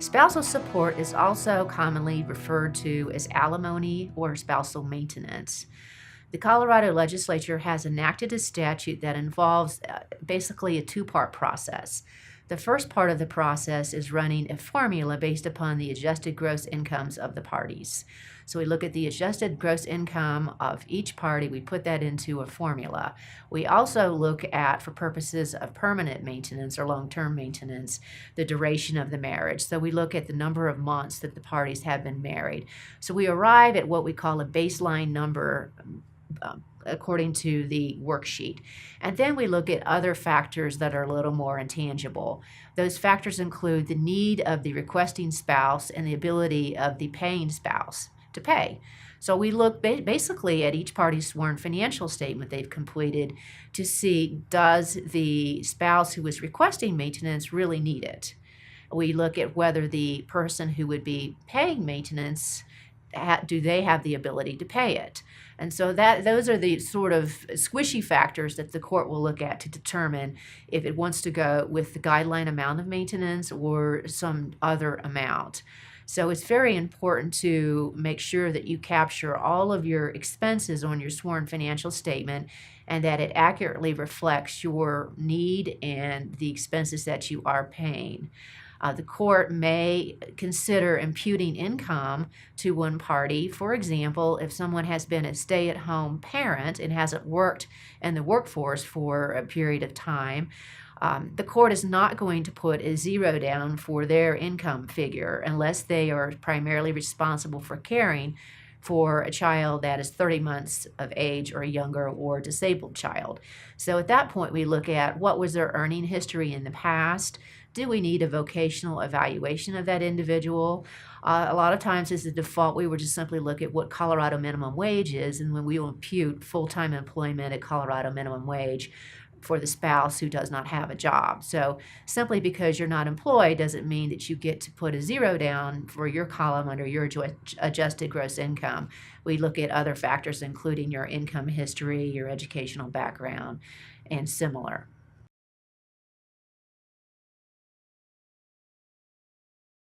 Spousal support is also commonly referred to as alimony or spousal maintenance. The Colorado legislature has enacted a statute that involves basically a two-part process. The first part of the process is running a formula based upon the adjusted gross incomes of the parties. So we look at the adjusted gross income of each party, we put that into a formula. We also look at, for purposes of permanent maintenance or long-term maintenance, the duration of the marriage. So we look at the number of months that the parties have been married. So we arrive at what we call a baseline number according to the worksheet. And then we look at other factors that are a little more intangible. Those factors include the need of the requesting spouse and the ability of the paying spouse to pay. So we look basically at each party's sworn financial statement they've completed to see, does the spouse who is requesting maintenance really need it? We look at whether the person who would be paying maintenance, do they have the ability to pay it? And so those are the sort of squishy factors that the court will look at to determine if it wants to go with the guideline amount of maintenance or some other amount. So it's very important to make sure that you capture all of your expenses on your sworn financial statement and that it accurately reflects your need and the expenses that you are paying. The court may consider imputing income to one party. For example, if someone has been a stay-at-home parent and hasn't worked in the workforce for a period of time, the court is not going to put a zero down for their income figure unless they are primarily responsible for caring for a child that is 30 months of age or younger or a disabled child. So at that point, we look at what was their earning history in the past. Do we need a vocational evaluation of that individual? A lot of times as a default, we would just simply look at what Colorado minimum wage is, and when we will impute full-time employment at Colorado minimum wage for the spouse who does not have a job. So simply because you're not employed doesn't mean that you get to put a zero down for your column under your adjusted gross income. We look at other factors, including your income history, your educational background, and similar.